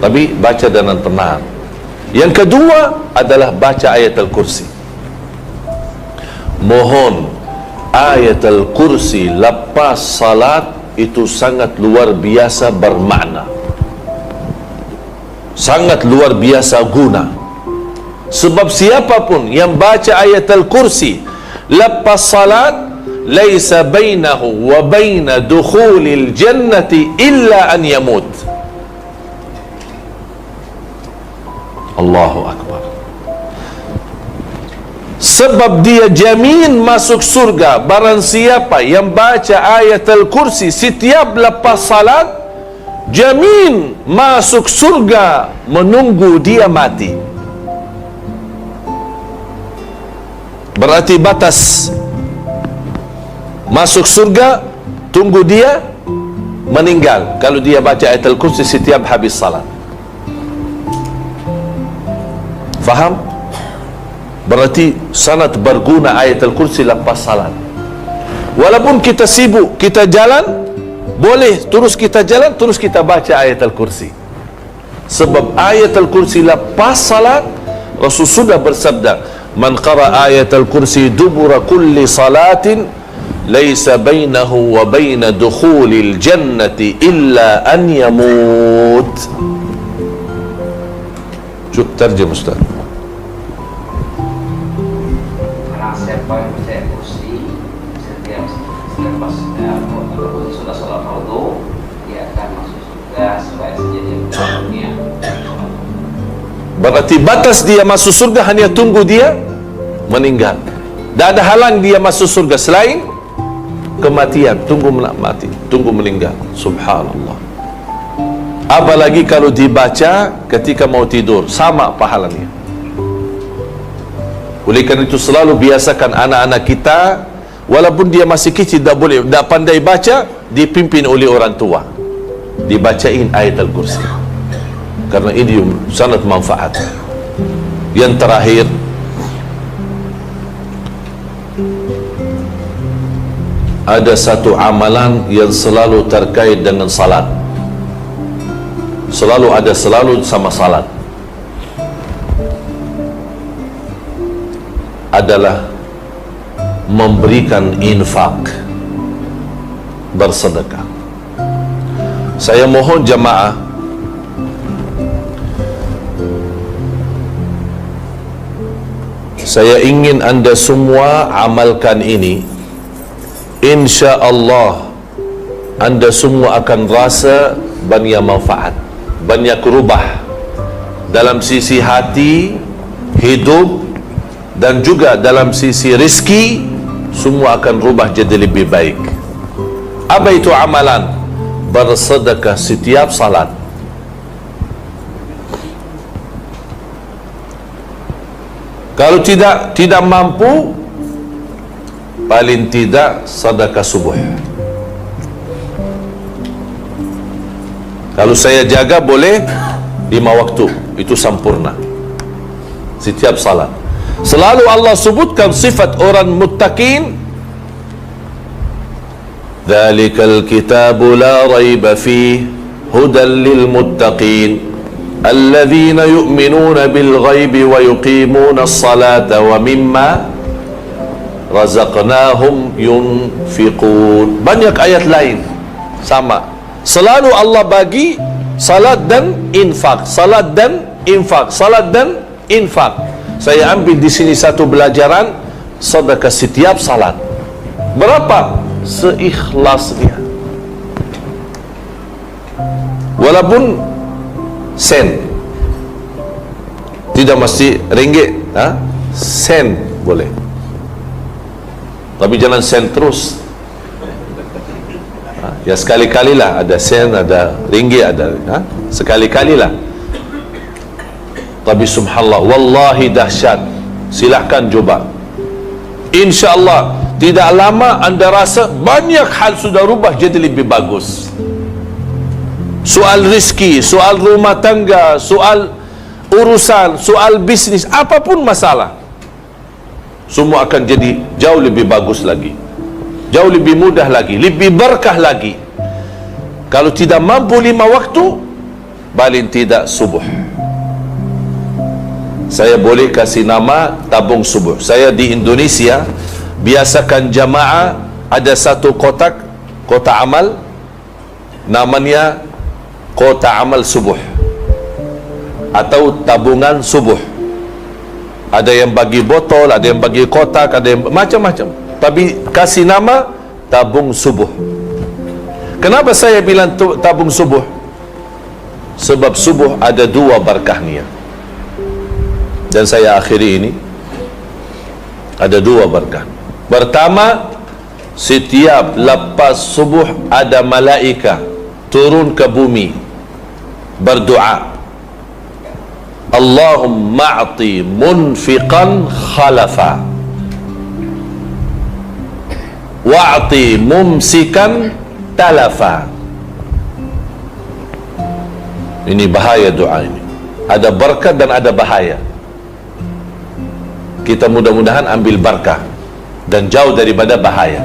Tapi baca dengan tenang. Yang kedua adalah baca ayat Al-Kursi. Mohon ayat Al-Kursi lepas salat itu sangat luar biasa bermakna, sangat luar biasa guna. Sebab siapapun yang baca ayat Al-Kursi lepas salat, laisa bainahu wa baina dukhulil jannati illa an yamut. Allahu Akbar. Sebab dia jamin masuk surga. Barang siapa yang baca ayat Al-Kursi setiap lepas salat, jamin masuk surga menunggu dia mati. Berarti batas masuk surga tunggu dia meninggal kalau dia baca ayat Al-Kursi setiap habis salat. Faham? Berarti sangat berguna ayat al-kursi lepas salat. Walaupun kita sibuk, kita jalan, boleh terus kita jalan, terus kita baca ayat al-kursi. Sebab ayat al-kursi lepas salat, Rasul sudah bersabda, man qara ayat al-kursi dubura kulli salatin laisa bainahu wa baina dukhulil jannati illa an yamut. Cuk terjem Ustaz. Barang siapa yang baca kursi setiap selepas ataupun sudah salat fardu, dia akan masuk surga sebab saja dia meninggal dunia. Berarti batas dia masuk surga hanya tunggu dia meninggal. Tak ada halang dia masuk surga selain kematian. Tunggu mati, tunggu meninggal. Subhanallah. Apalagi kalau dibaca ketika mau tidur, sama pahalanya. Oleh kerana itu selalu biasakan anak-anak kita, walaupun dia masih kecil, tak boleh, tak pandai baca, dipimpin oleh orang tua, dibacain ayat al-kursi, karena ini sangat manfaat. Yang terakhir, ada satu amalan yang selalu terkait dengan salat, selalu sama salat, adalah memberikan infak, bersedekah. Saya mohon jemaah saya ingin anda semua amalkan ini. Insya Allah anda semua akan rasa banyak manfaat, banyak rubah dalam sisi hati, hidup, dan juga dalam sisi rezeki. Semua akan rubah jadi lebih baik. Apa itu amalan? Bersedekah setiap salat. Kalau tidak mampu, paling tidak sedekah subuh. Kalau saya jaga boleh 5 waktu, itu sempurna setiap salat. Selalu Allah sebutkan sifat orang muttaqin. Dzalikal kitabu la raiba fihi hudan lil muttaqin alladzina yu'minuna bil ghaibi wa yuqimuna as-salata wa mimma razaqnahum yunfiqun. Banyak ayat lain sama. Selalu Allah bagi salat dan infak, salat dan infak, salat dan infak. Saya ambil di sini satu pelajaran, sedekah setiap salat. Berapa? Seikhlasnya. Walaupun sen, tidak mesti ringgit, sen boleh. Tapi jangan sen terus. Ya sekali-kalilah, ada sen, ada ringgit, ada sekali-kalilah. Tapi subhanallah, wallahi dahsyat. Silahkan coba. InsyaAllah tidak lama anda rasa banyak hal sudah rubah jadi lebih bagus. Soal rezeki, soal rumah tangga, soal urusan, soal bisnis, apapun masalah, semua akan jadi jauh lebih bagus lagi, jauh lebih mudah lagi, lebih berkah lagi. Kalau tidak mampu 5 waktu, paling tidak subuh. Saya boleh kasih nama tabung subuh. Saya di Indonesia biasakan jamaah ada satu kotak amal, namanya kotak amal subuh atau tabungan subuh. Ada yang bagi botol, ada yang bagi kotak, ada yang macam-macam, tapi kasih nama tabung subuh. Kenapa saya bilang tabung subuh? Sebab subuh ada 2 berkahnya. Dan saya akhiri ini, ada 2 berkah. Pertama, setiap lepas subuh ada malaika turun ke bumi berdoa, Allahumma a'ti munfiqan khalafa wa'ti mumsikan talafa. Ini bahaya doa ini. Ada berkat dan ada bahaya. kita mudah-mudahan ambil barakah dan jauh daripada bahaya.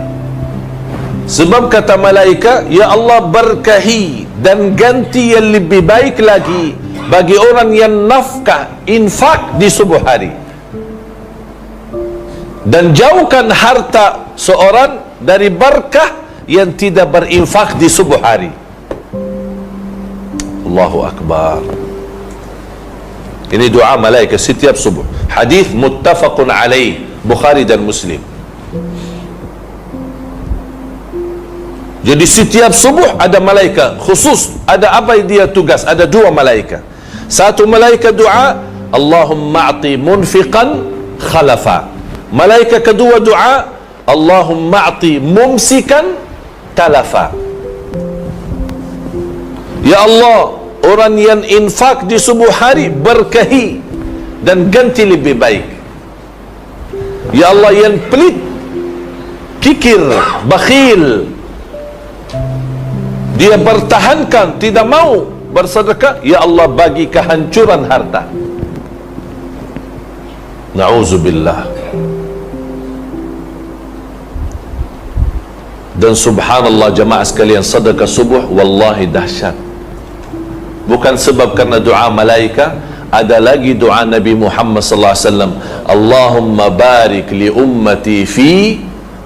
Sebab kata malaikat, ya Allah berkahi dan ganti yang lebih baik lagi bagi orang yang nafkah infak di subuh hari, dan jauhkan harta seorang dari barakah yang tidak berinfak di subuh hari. Allahu Akbar. Ini doa malaikat setiap subuh. Hadis muttafaqun alaih, Bukhari dan Muslim. Jadi setiap subuh ada malaikat khusus. Ada apa dia tugas? Ada dua malaikat. Satu malaikat doa, Allahumma a'ti munfiqan khalafa. Malaikat kedua doa, Allahumma a'ti mumsikan talafa. Ya Allah, orang yang infak di subuh hari berkahi dan ganti lebih baik. Ya Allah, yang pelit, kikir, bakhil, dia bertahankan, tidak mau bersedekah, ya Allah bagi kehancuran harta. Na'udzubillah. Dan subhanallah jemaah sekalian, sedekah subuh wallahi dahsyat. Bukan sebab karena doa malaikat, ada lagi doa Nabi Muhammad sallallahu alaihi wasallam, Allahumma barik li ummati fi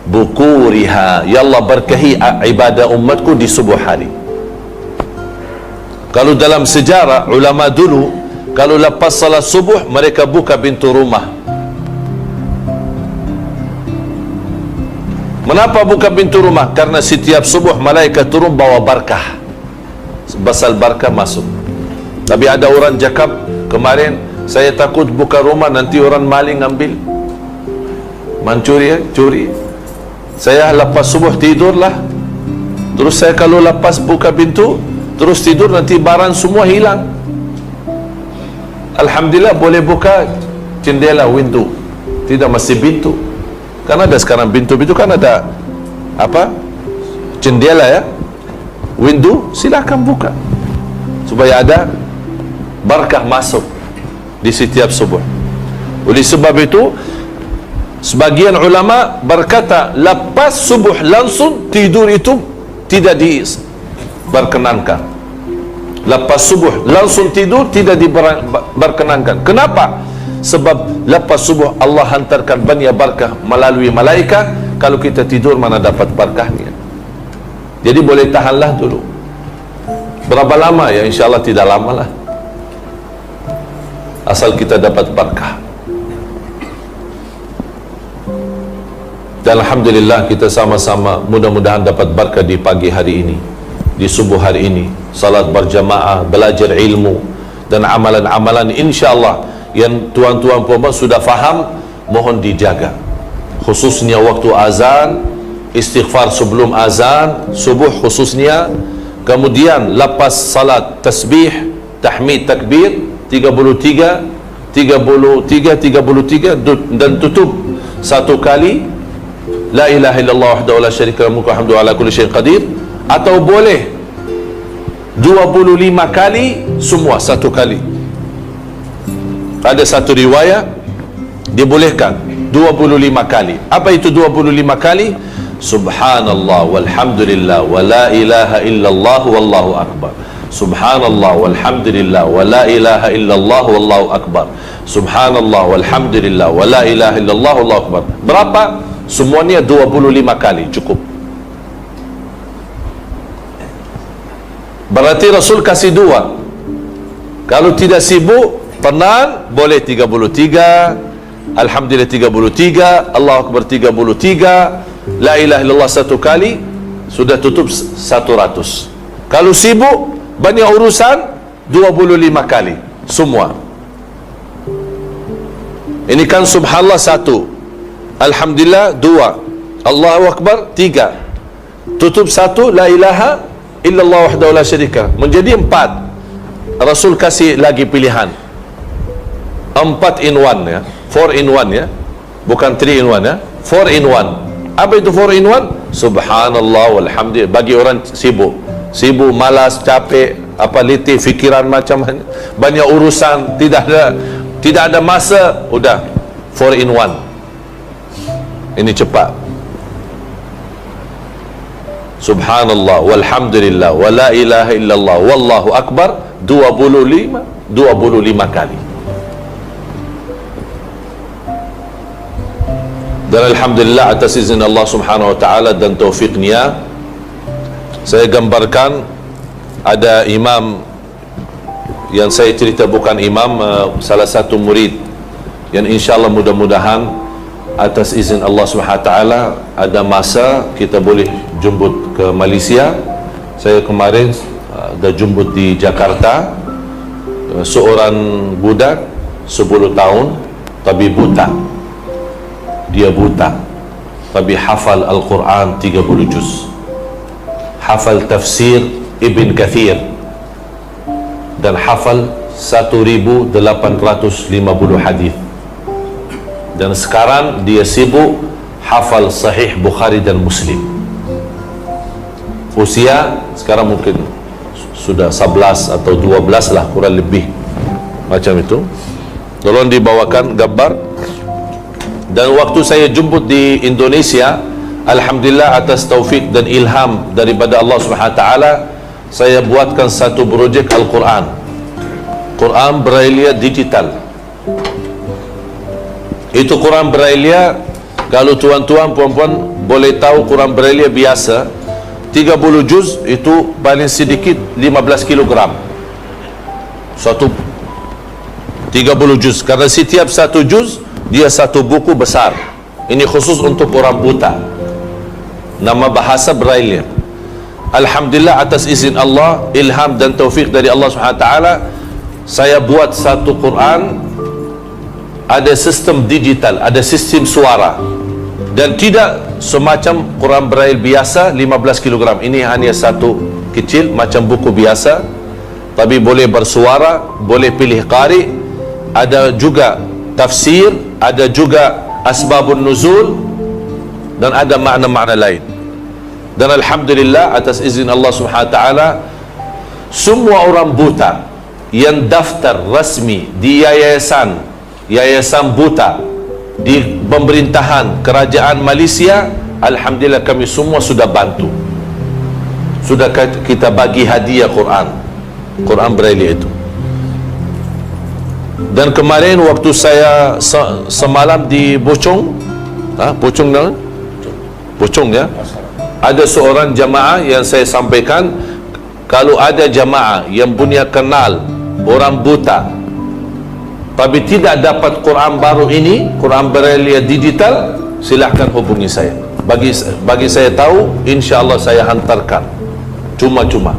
bukuriha. Ya Allah berkahi ibadah umatku di subuh hari. Kalau dalam sejarah ulama dulu, kalau lepas salat subuh mereka buka pintu rumah. Kenapa buka pintu rumah? Karena setiap subuh malaikat turun bawa barakah. Basal barakah masuk. Tapi ada orang cakap kemarin, saya takut buka rumah nanti orang maling ambil, mencuri, curi. Saya lepas subuh tidurlah. Terus saya kalau lepas buka pintu terus tidur, nanti barang semua hilang. Alhamdulillah boleh buka jendela, window, tidak mesti pintu. Karena ada sekarang pintu-pintu kan ada apa? Jendela ya, window, silakan buka supaya ada barakah masuk di setiap subuh. Oleh sebab itu sebagian ulama berkata lepas subuh langsung tidur itu tidak diperkenankan. Lepas subuh langsung tidur tidak diperkenankan. Kenapa? Sebab lepas subuh Allah hantarkan banyak barakah melalui malaikat. Kalau kita tidur mana dapat barakahnya. Jadi boleh tahanlah dulu. Berapa lama ya? InsyaAllah tidak lama lah, asal kita dapat barakah. Dan alhamdulillah kita sama-sama mudah-mudahan dapat barakah di pagi hari ini, di subuh hari ini. Salat berjamaah, belajar ilmu dan amalan-amalan insya-Allah yang tuan-tuan puan-puan sudah faham, mohon dijaga. Khususnya waktu azan, istighfar sebelum azan subuh khususnya. Kemudian lepas salat tasbih, tahmid, takbir 33 dan tutup satu kali la ilaha illallah wahdahu la syarika lahu mulku wa hamduhu ala kulli syai'in qadir, atau boleh 25 kali semua satu kali. Ada satu riwayat dibolehkan 25 kali. Apa itu 25 kali? Subhanallah walhamdulillah wa la ilaha illallah wallahu akbar. Subhanallah walhamdulillah wa la ilaha illallah wallahu akbar. Subhanallah walhamdulillah wa la ilaha illallah wallahu akbar. Berapa? Semuanya 25 kali cukup. Berarti Rasul kasih dua. Kalau tidak sibuk, tenang, boleh 33, alhamdulillah 33, Allahu akbar 33, la ilaha illallah satu kali, sudah tutup 100. Kalau sibuk banyak urusan 25 kali semua. Ini kan subhanallah 1, alhamdulillah 2, Allahu akbar 3, tutup 1, la ilaha illallah wahdahu la syarika, menjadi 4. Rasul kasih lagi pilihan 4 in 1 ya, 4 in 1 ya, bukan 3 in 1 ya, 4 in 1. Apa itu 4 in 1? Subhanallah walhamdulillah. Bagi orang sibuk, malas, capek, apa letih, fikiran macam banyak urusan, tidak ada masa, udah 4 in 1. Ini cepat. Subhanallah, walhamdulillah, wa la ilaha illallah, wallahu akbar 25 kali. Dan alhamdulillah atas izin Allah Subhanahu wa taala dan taufiknya, saya gambarkan ada imam yang saya cerita, bukan imam, salah satu murid yang insyaallah mudah-mudahan atas izin Allah Subhanahu wa taala ada masa kita boleh jemput ke Malaysia. Saya kemarin dah jemput di Jakarta seorang budak 10 tahun tapi buta. Dia buta tapi hafal Al-Quran 30 juz, hafal tafsir Ibn Kathir, dan hafal 1850 hadis. Dan sekarang dia sibuk hafal Sahih Bukhari dan Muslim. Usia sekarang mungkin sudah 11 atau 12 lah, kurang lebih macam itu. Tolong dibawakan gambar. Dan waktu saya jemput di Indonesia, alhamdulillah atas taufik dan ilham daripada Allah Subhanahu wa taala, saya buatkan satu projek Al-Quran, Quran Braille digital. Itu Quran Braille, kalau tuan-tuan puan-puan boleh tahu, Quran Braille biasa 30 juz itu paling sedikit 15 kilogram. Satu 30 juz, karena setiap satu juz dia satu buku besar. Ini khusus untuk orang buta, nama bahasa Braille. Alhamdulillah atas izin Allah, ilham dan taufik dari Allah Subhanahu wa taala, saya buat satu Quran, ada sistem digital, ada sistem suara, dan tidak semacam Quran Braille biasa 15 kg. Ini hanya satu kecil macam buku biasa, tapi boleh bersuara, boleh pilih qari, ada juga tafsir, ada juga asbabun nuzul, dan ada makna-makna lain. Dan alhamdulillah atas izin Allah Subhanahu wa taala, semua orang buta yang daftar rasmi di yayasan buta di pemerintahan kerajaan Malaysia, alhamdulillah kami semua sudah bantu, sudah kita bagi hadiah Quran Braille itu. Dan kemarin waktu saya semalam di Bocong ya, ada seorang jamaah yang saya sampaikan, kalau ada jamaah yang punya kenal orang buta tapi tidak dapat Quran baru ini, Quran Braille digital, silahkan hubungi saya. Bagi saya tahu, insya-Allah saya hantarkan cuma-cuma.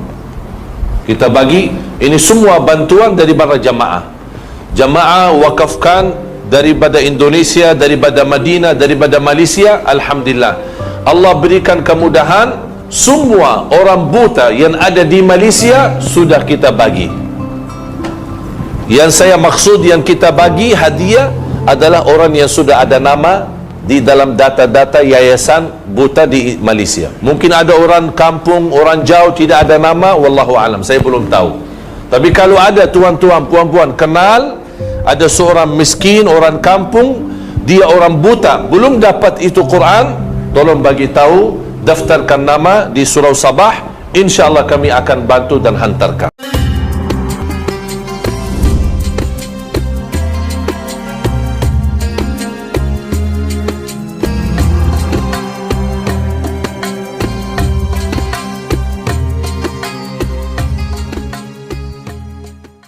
Kita bagi ini semua bantuan dari para jamaah. Jamaah wakafkan daripada Indonesia, daripada Madinah, daripada Malaysia. Alhamdulillah, Allah berikan kemudahan. Semua orang buta yang ada di Malaysia sudah kita bagi. Yang saya maksud yang kita bagi hadiah adalah orang yang sudah ada nama di dalam data-data yayasan buta di Malaysia. Mungkin ada orang kampung, orang jauh tidak ada nama, wallahu alam, saya belum tahu. Tapi kalau ada tuan-tuan, puan-puan kenal, ada seorang miskin, orang kampung, dia orang buta, belum dapat itu Quran, tolong bagi tahu, daftarkan nama di Surau Sabah, insya-Allah kami akan bantu dan hantarkan.